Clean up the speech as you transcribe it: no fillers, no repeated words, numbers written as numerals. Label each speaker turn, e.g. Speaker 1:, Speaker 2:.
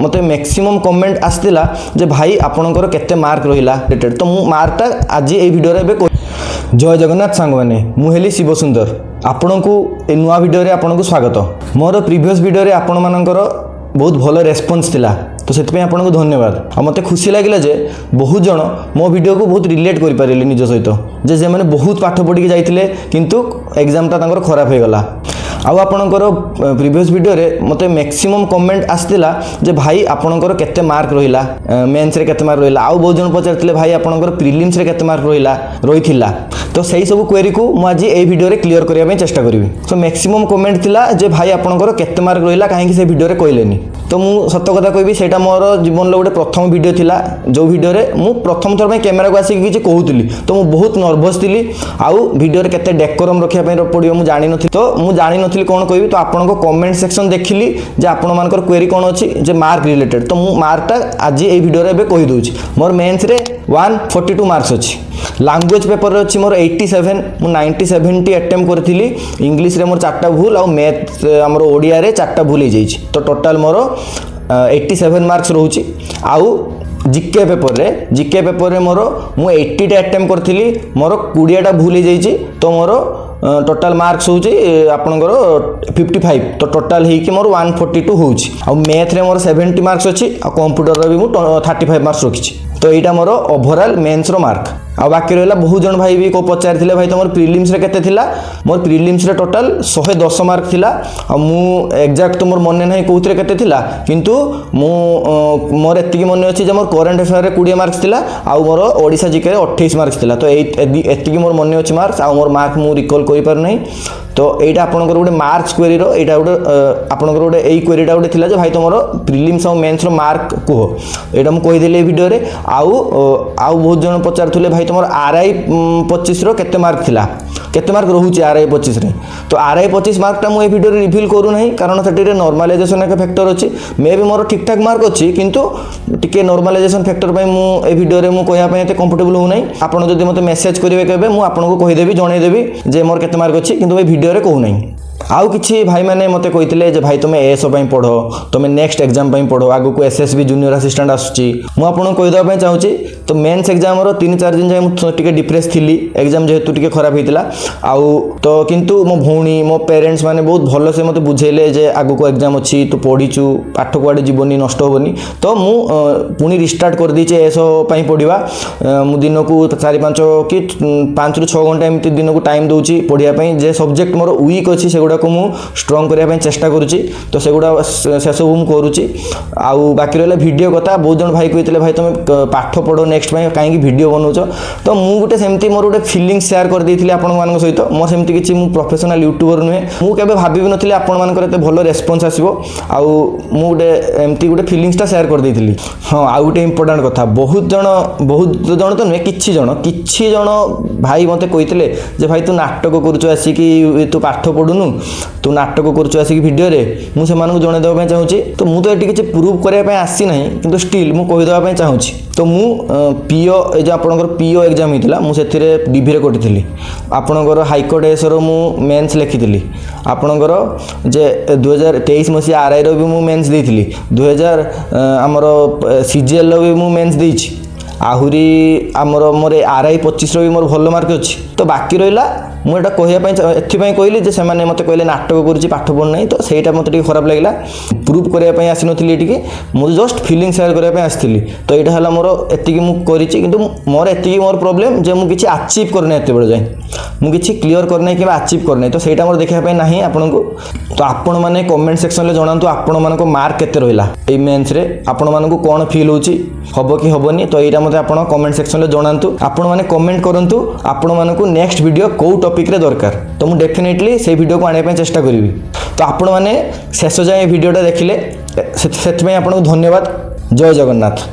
Speaker 1: मते maximum comment आसला जे भाई आपणकर केते मार्क रहिला रिलेटेड तो मु मार्कटा आज ए वीडियो रे बे जय जगन्नाथ सांग मैंने मुझे शिव सुंदर आपण को ए नुआ वीडियो रे आपण को स्वागत। मोर प्रीवियस वीडियो रे आपण मानकर बहुत भल रेस्पॉन्स थिला तो से आपको धन्यवाद। आ मते खुशी लगिला जे बहुत जन मो वीडियो को बहुत रिलेट कर पारे निज सहित जे मैंने बहुत पाठ पढ़ी जाइए किंतु एग्जामटा तांकर खराब हो गला। आउ आपणकर प्रीवियस वीडियो रे मते मैक्सिमम कमेंट आसला जे भाई आपणकर केते मार्क रहिला मेंस रे केते मार्क रहिला आउ बहुत जन पचारथिले भाई आपणकर प्रीलिम्स रे केते मार्क रहिला तो सही सब क्वेरी को मु आज ए वीडियो रे क्लियर करिया पे चेष्टा करिवि। सो मैक्सिमम कमेंट थिला जे भाई आपणकर केते मार्क रहिला काहे कि से वीडियो रे कहलेनी तो मु सत्य कथा कहबी सेटा मोर जीवन लो गोटे प्रथम वीडियो थिला जो वीडियो रे मु प्रथम थर पे कैमरा को आसी किछि कहूतली तो मु बहुत नर्वस थिली आउ वीडियो रे केते डेकोरम रखिया पे पड़ियो मु जानि नथि तो मु जानि नथि कोन कहबी तो आपण को कमेंट सेक्शन देखिली जे आपण मानकर क्वेरी कोन अछि जे मार्क रिलेटेड तो मु मार्कटा आज ए वीडियो रे बे कहि दोछि। मोर मेंस रे 142 मार्क्स अछि लैंग्वेज पेपर रे अछि मोर 87 मु 90 70 अटेम्प्ट करथिली इंग्लिश रे मोर 4टा भूल आ मैथ हमर ओडिया रे 4टा भूल हे जाइछि तो टोटल मोर 87 मार्क्स रहउछि। आउ जीके पेपर रे मोर मु 80 टा अटेम्प्ट करथिली मोर 20 टा भूल हे जाइछि तो मोर टोटल मार्क्स होउछि आपनकर 55 तो टोटल हे कि मोर 142 होउछि। आ मैथ रे मोर 70 मार्क्स अछि आ कंप्यूटर रे भी मु 35 मार्क्स रखिछि तो एटा मोर ओवरऑल मेंस रो मार्क। आ बाकी रहला बहुत जन भाई भी को पचार थिले भाई तमर प्रीलिम्स रे केते थिला मोर प्रीलिम्स रे टोटल 110 मार्क थिला आ मु एग्जैक्ट तो मोर मने नै कोउतरे केते थिला किंतु मु मोर एत्ति की मने अछि जे मोर करंट अफेयर रे 20 मार्क्स थिला आ मोर ओडिसा जीके रे 28 मार्क्स थिला तो एत्ति की मोर मने अछि मार्क्स आ मोर मार्क मु रिकॉल करि पार नै तो एटा आपनकर गोटे मार्क्स क्वेरी रो एटा गोटे आपनकर गोटे एई क्वेरीटा गोटे थिला जे भाई तमरो प्रीलिम्स और मेंस रो मार्क को एटा मु कहि देले वीडियो रे आउ बहुत जन पचारथुले भाई तमरो आरआई 25 रो केते मार्क थिला केते मार्क रहउची आरआई 25 रे तो आरआई 25 मार्कटा मु ए वीडियो रे रिवील करू नाही कारण सेठी रे नॉर्मलाइजेशन एक फैक्टर अछि मे भी मोर ठीक ठाक मार्क अछि किंतु टिके नॉर्मलाइजेशन फैक्टर पय मु ए वीडियो रे मु कहया पय एते कंफर्टेबल हो नाही। आपण जदि मते मेसेज करिवे केबे मु आपण को कहि देबी जणै देबी जे मोर केते मार्क अछि किंतु ए वीडियो रे कहू नाही। आउ किछि भाई माने मते कहितले जे भाई तुमे एसओ पय पढो तुमे नेक्स्ट एग्जाम पय पढो आगु को एसएसबी जूनियर असिस्टेंट आसुची मु आपण कहि दबा पय चाहूची तो मेंस एग्जाम रो 3-4 दिन जाय मु टिके डिप्रेस थिली एग्जाम जेहेतु टिके खराब हेतिला आउ तो किंतु मो भौणी मो पेरेंट्स माने बहुत भलो से मते बुझेले जे आगु को एग्जाम अछि तू पढिचू पाठ कोआडे जीवनी नष्ट होबनी तो मु पुनी रिस्टार्ट कर दी एसओ पय पढिबा मु दिन को 4-5 कि 5 रु 6 घंटा एमती दिन को टाइम दोची पढिया पय जे सब्जेक्ट मोर वीक अछि सेगुडा को मु स्ट्रांग करिया पय चेष्टा करूची तो सेगुडा से सब मु करूची। आउ बाकी रहला वीडियो कथा बहुत जन भाई कहितले भाई तुम पाठ पढो नेक्स्ट पय काहे कि वीडियो बनौचो तो मु गुटे सेमती मोर गुटे फीलिंग शेयर कर देथिले आपण मानक सहित मो सेमती किछि मु प्रोफेशनल यूट्यूबर नुहे मु केबे भाबी भी नथिले आपण मानकर एते भलो रेस्पॉन्स आसीबो आउ मु गुटे एमती गुटे फीलिंग्स ता शेयर कर देथिली। हां आउ गुटे इंपोर्टेंट कथा बहुत जन तो नुहे किछि जन भाई मते कहितले जे भाई तू नाटक करूचो आसी कि तू पाठ पढुनु तू नाटक करूचो आसी वीडियो रे मु से मानक जणे देबा पय चाहूची तो मु तो एटी किछि प्रूव करिया पय आसी नाही किंतु स्टिल मु कहि देबा पय चाहूची तो मु पीओ ए जे आपनकर पीओ एग्जाम हितला मु सेथिरे डीबी रे कटिथिली आपनकर हाईकोर्ट एस रो मु मेंस लेखिथिली आपनकर जे 2023 मसी आरआई रो भी मु मेंस देथिली 2000 हमर सीजीएल रो भी मु मेंस देछि आहुरी आमर मोर आरआई 25 रो भी मोर भलो मार्क अछि तो बाकी रहिला मु एटा कहिया पय एथि पय कहली जे से माने मते कहले नाटक करूची पाठ पढ नै तो सेटा मते टिके खराब लागला प्रूफ करिया पय आसी नथिली एटिके मु जस्ट फीलिंग शेयर करिया पय आस्थिली तो एटा हला मोर एति कि मु करिची किंतु मोर एति कि मोर प्रॉब्लम जे मु किछि अचीव करने एते बड जाय मु किछि क्लियर करने कि अचीव करने तो सेटा मोर देखिया पय नाही आपन को तो आपण माने कमेंट सेक्शन ले जणांतु आपण माने को मार्क केते रहिला ए मेंस रे आपण माने को कोन फील होची हबो कि हबोनी तो एटा मते आपण कमेंट सेक्शन ले जणांतु आपण माने कमेंट करंतु आपण माने को नेक्स्ट वीडियो को टॉपिक रे दरकार तो मु डेफिनेटली से वीडियो को आने पे चेष्टा करिवि तो आपण माने शेष जाय वीडियोटा देखिले सेत में आपण को धन्यवाद। जय जगन्नाथ।